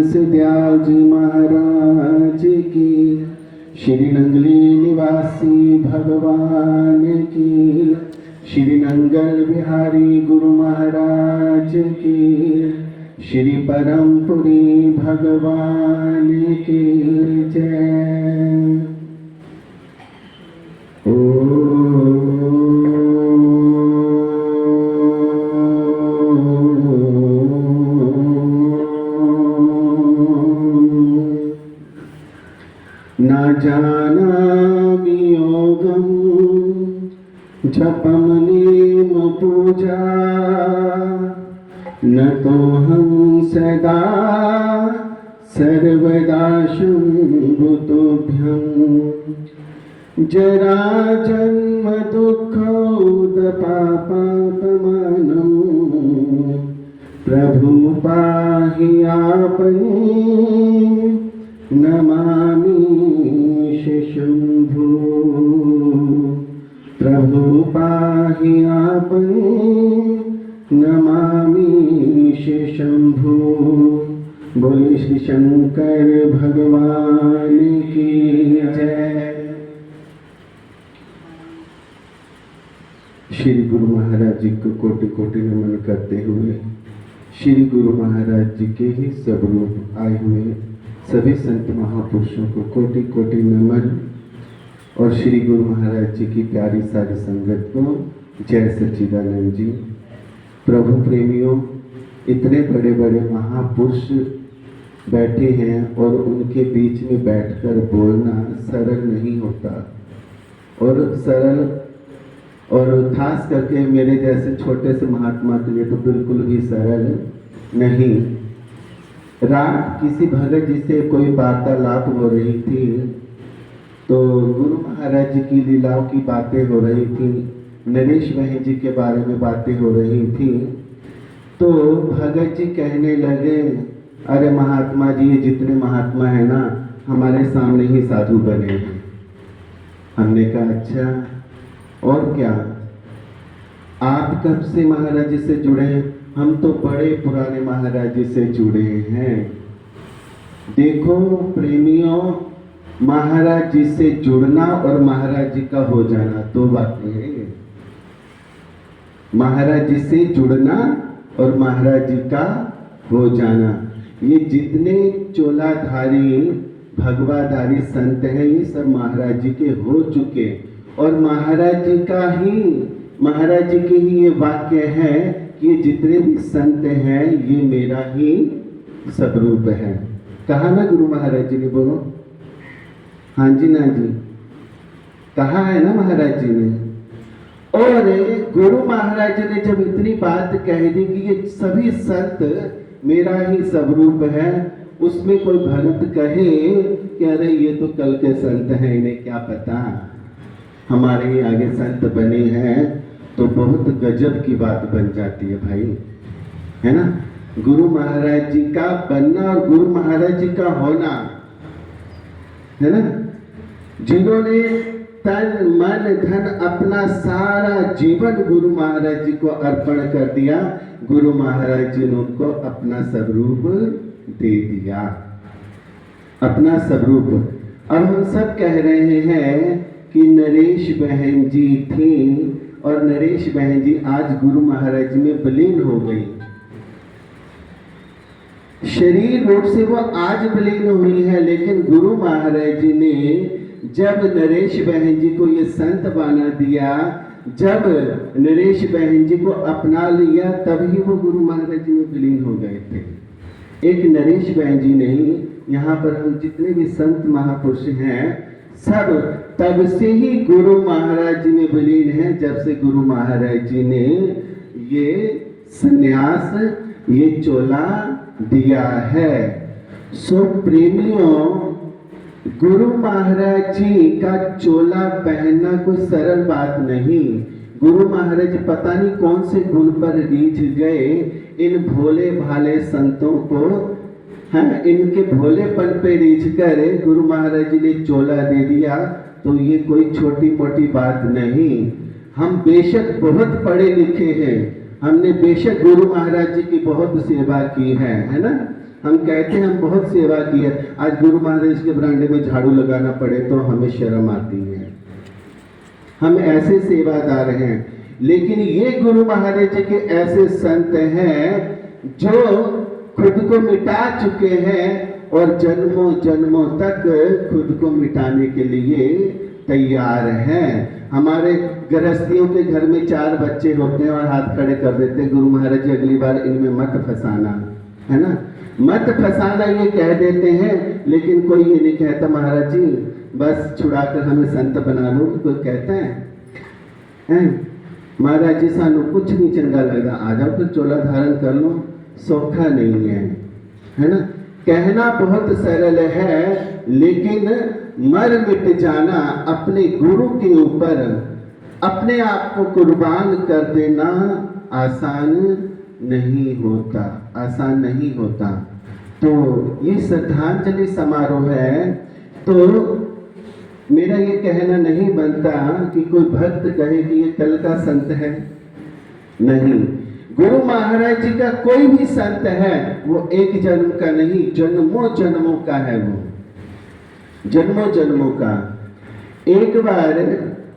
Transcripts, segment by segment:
हंसदयाल जी महाराज की, श्री नंगली निवासी भगवान की, श्री नंगल बिहारी गुरु महाराज की, श्री परमपुरी भगवान की जय। न जानामि योगं जपं नेम पूजा, न तोऽहं सदा सर्वदा शम्भु तुभ्यं। जरा जन्म दुःखोदपापापमानं, प्रभु पाहि आपं नमामि शंभु। प्रभु पाहि आपं नमामि शंभु। बोले श्री शंकर भगवान की जय। श्री गुरु महाराज जी को कोटि कोटि नमन करते हुए, श्री गुरु महाराज जी के ही सब रूप आए हुए सभी संत महापुरुषों को कोटि कोटि नमन, और श्री गुरु महाराज जी की प्यारी सारी संगत को जय सच्चिदानंद जी। प्रभु प्रेमियों, इतने बड़े बड़े महापुरुष बैठे हैं और उनके बीच में बैठकर बोलना सरल नहीं होता, और सरल और खास करके मेरे जैसे छोटे से महात्मा के लिए तो बिल्कुल भी सरल नहीं। रात किसी भगत जी से कोई वार्तालाप हो रही थी, तो गुरु महाराज जी की लीलाओं की बातें हो रही थी, नरेश बहन जी के बारे में बातें हो रही थी। तो भगत जी कहने लगे, अरे महात्मा जी, ये जितने महात्मा है ना, हमारे सामने ही साधु बने हैं। हमने कहा अच्छा, और क्या, आप कब से महाराज जी से जुड़े हैं? हम तो बड़े पुराने महाराज जी से जुड़े हैं। देखो प्रेमियों, महाराज जी से जुड़ना और महाराज जी का हो जाना दो बातें हैं। महाराज जी से जुड़ना और महाराज जी का हो जाना, ये जितने चोलाधारी भगवाधारी संत हैं, ये सब महाराज जी के हो चुके, और महाराज जी का ही, महाराज जी के ही ये वाक्य है कि ये जितने भी संत हैं ये मेरा ही स्वरूप है। कहा ना गुरु महाराज जी ने, बोलो हाँ जी ना जी, कहा है ना महाराज जी ने। और गुरु महाराज जी ने जब इतनी बात कह दी कि ये सभी संत मेरा ही स्वरूप है, उसमें कोई भगत कहे कि अरे ये तो कल के संत हैं, इन्हें क्या पता, हमारे ही आगे संत बने हैं, तो बहुत गजब की बात बन जाती है भाई, है ना। गुरु महाराज जी का बनना और गुरु महाराज जी का होना, है ना। जिन्होंने तन मन धन अपना सारा जीवन गुरु महाराज जी को अर्पण कर दिया, गुरु महाराज जी ने उनको अपना स्वरूप दे दिया, अपना स्वरूप। अब हम सब कह रहे हैं कि नरेश बहन जी थी, और नरेश बहन जी आज गुरु महाराज जी में विलीन हो गई। शरीर रूप से वो आज विलीन हुई है, लेकिन गुरु महाराज जी ने जब नरेश बहन जी को ये संत बना दिया, जब नरेश बहन जी को अपना लिया, तभी वो गुरु महाराज जी में विलीन हो गए थे। एक नरेश बहन जी नहीं, यहाँ पर हम जितने भी संत महापुरुष हैं सब तब से ही गुरु महाराज जी में विलीन हैं, जब से गुरु महाराज जी ने ये संन्यास, ये चोला दिया है। सो प्रेमियों, गुरु महाराज जी का चोला पहनना कोई सरल बात नहीं। गुरु महाराज जी पता नहीं कौन से गुण पर रीझ गए इन भोले भाले संतों को, हाँ, इनके भोलेपन पे रीझ कर गुरु महाराज जी ने चोला दे दिया। तो ये कोई छोटी मोटी बात नहीं। हम बेशक बहुत पढ़े लिखे हैं, हमने बेशक गुरु महाराज जी की बहुत सेवा की है ना। हम कहते हैं हम बहुत सेवा की है, आज गुरु महाराज के बरांडे में झाड़ू लगाना पड़े तो हमें शर्म आती है। हम ऐसे सेवादार हैं, लेकिन ये गुरु महाराज जी के ऐसे संत हैं जो खुद को मिटा चुके हैं और जन्मों जन्मों तक खुद को मिटाने के लिए तैयार हैं। हमारे गृहस्थियों के घर में 4 बच्चे होते हैं और हाथ खड़े कर देते हैं, गुरु महाराज जी अगली बार इनमें मत फंसाना, है ना, मत फंसाना ये कह देते हैं, लेकिन कोई ये नहीं कहता महाराज जी बस छुड़ाकर हमें संत बना लो। कोई कहता है महाराज जी सानू कुछ नहीं चंगा लगता, आ जाओ फिर चोला धारण कर लो, सौखा नहीं है ना। कहना बहुत सरल है, लेकिन मर मिट जाना अपने गुरु के ऊपर अपने आप को कुर्बान कर देना आसान नहीं होता, आसान नहीं होता। तो ये श्रद्धांजलि समारोह है, तो मेरा ये कहना नहीं बनता कि कोई भक्त कहे कि ये कल का संत है, नहीं। गुरु महाराज जी का कोई भी संत है वो एक जन्म का नहीं, जन्मों जन्मों का है, वो जन्मों जन्मों का। एक बार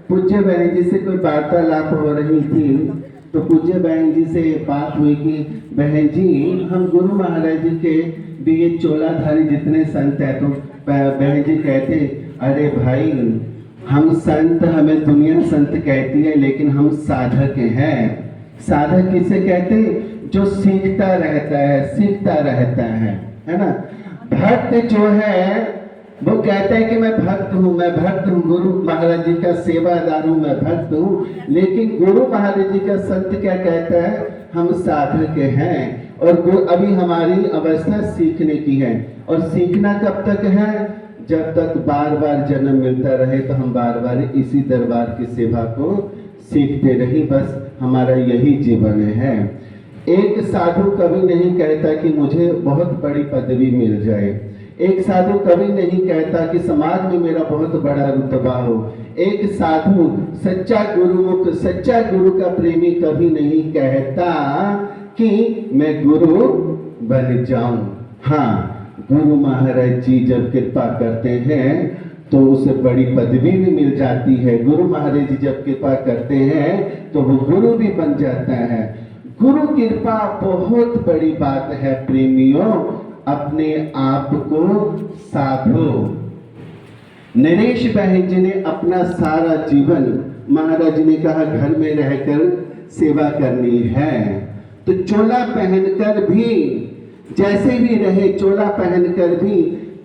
पूज्य बहन जी से कोई वार्तालाप हो रही थी, तो पूज्य बहन जी से बात हुई कि बहन जी हम गुरु महाराज जी के भी ये चोलाधारी जितने संत है, तो बहन जी कहते अरे भाई हम संत, हमें दुनिया संत कहती है, लेकिन हम साधक हैं। साधक किसे कहते? जो सीखता रहता है, सीखता रहता है ना। भक्त जो है वो कहता है कि मैं भक्त हूँ, मैं भक्त हूँ, गुरु महाराज जी का सेवादार हूँ, मैं भक्त हूँ। लेकिन गुरु महाराज जी का संत क्या कहता है? हम साधक हैं और अभी हमारी अवस्था सीखने की है। और सीखना कब तक है? जब तक बार बार जन्म मिलता रहे, तो हम बार बार इसी दरबार की सेवा को सीखते रही, बस हमारा यही जीवन है। एक साधु कभी नहीं कहता कि मुझे बहुत बड़ी पदवी मिल जाए, एक साधु कभी नहीं कहता कि समाज में मेरा बहुत बड़ा रुतबा हो। एक साधु सच्चा गुरुमुख, सच्चा गुरु का प्रेमी कभी नहीं कहता कि मैं गुरु बन जाऊं। हाँ, गुरु महाराज जी जब कृपा करते हैं तो उसे बड़ी पदवी भी मिल जाती है। गुरु महाराज जी जब कृपा करते हैं तो वो गुरु भी बन जाता है। गुरु कृपा बहुत बड़ी बात है प्रेमियों, अपने आप को साधो। नरेश बहन जी ने अपना सारा जीवन, महाराज जी ने कहा घर में रहकर सेवा करनी है, तो चोला पहनकर भी, जैसे भी रहे चोला पहनकर भी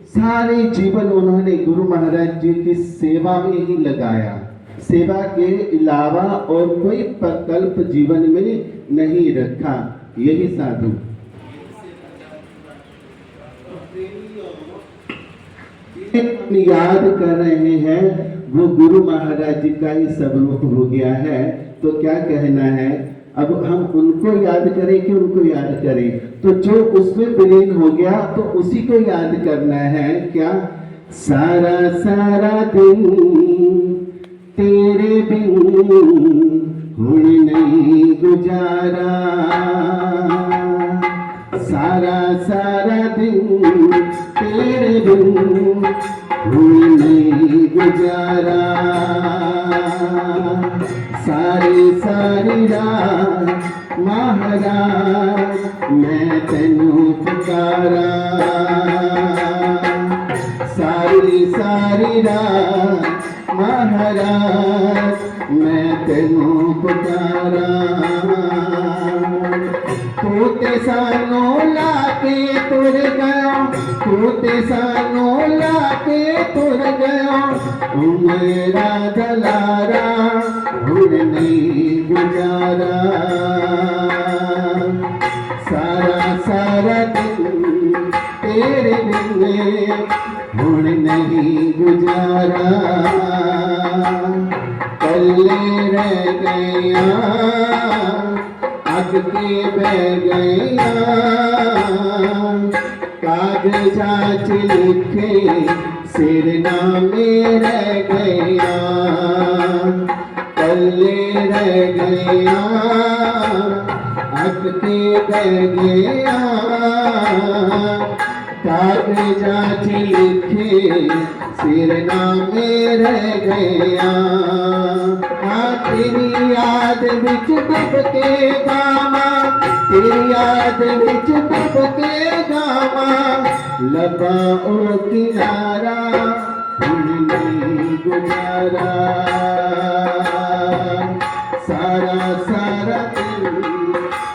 सारे जीवन उन्होंने गुरु महाराज जी की सेवा में ही लगाया। सेवा के अलावा और कोई प्रकल्प जीवन में नहीं रखा। यही साधु याद कर रहे हैं, वो गुरु महाराज जी का ही स्वरूप हो गया है। तो क्या कहना है, अब हम उनको याद करें कि उनको याद करें? तो जो उसमें विलीन हो गया तो उसी को याद करना है। क्या? सारा सारा दिन तेरे बिन हुण नहीं गुजारा, सारा सारा दिन तेरे बिन हुण नहीं गुजारा, सारी सारी रात महाराज मैं तेनू पुकारा, सारी सारी रात महाराज मैं तेनू पुकारा। तू ते सानू लाके तुर गया, तू ते सानू लाके तुर गया, मेरा दलारा हुण नहीं गुजारा, सारा सारा दिन तेरे बिन हुण नहीं गुजारा, कल्ले रह गया अग के बह गया, कागजा च लिखे सिर नामे रह गया, कल्ले रह गया अग के बह गया, कागजात लिखे सिरनामे रह गया हाँ तेरी याद विच डुब के गावा तेरी याद विच डुब के गावा लबा ओ किनारा हुण नहीं गुजारा सारा सारा दिन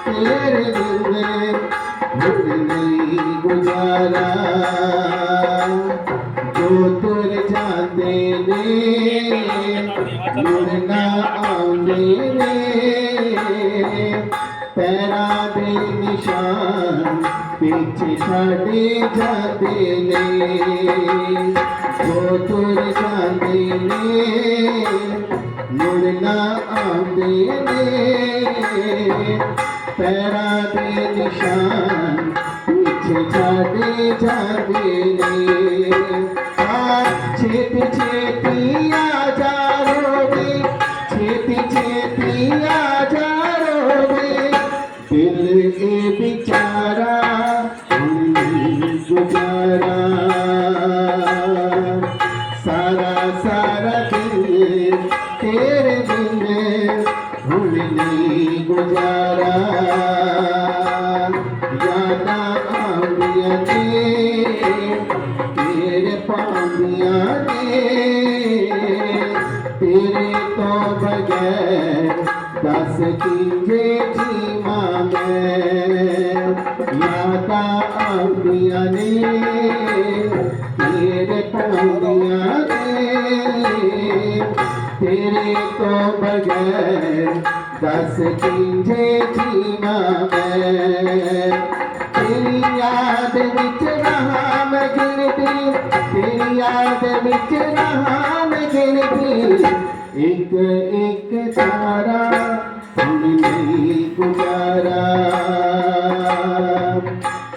तेरे बिन हुण नहीं गुजारा जो तुर जाते ने मुड़ ना आउंदे ने पैरा दे निशान पीछे छाड़े जाते ने जो तुर जाते ने मुड़ ना आउंदे ने पैरा दे निशान पीछे छाड़े जाते ने छेती छेती आ जा रोवे छेती छेती आ जा रोवे दिल ए बेचारा गुजारा सारा सारा दिन तेरे बिन हुण नहीं गुजारा यादा आउंदियां ने तेरे पांदियां ने तेरे तो बगैर दस किंजे जीवा मैं यादा आउंदियां ने तेरे पांदियां ने तेरे तो बगैर दस किंजे जीवा मैं तेरी याद विच रहा मैं गिनती तेरी याद विच रहा मैं गिनती एक एक तारा हुण नहीं गुजारा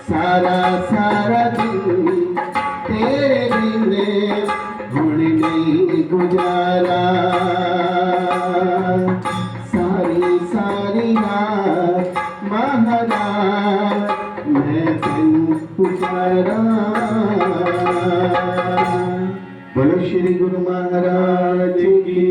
सारा सारा दिन तेरे बिन हुण नहीं गुजारा सारी सारी रात महाराज मैं तेन पुकारा बोलो श्री गुरु महाराज की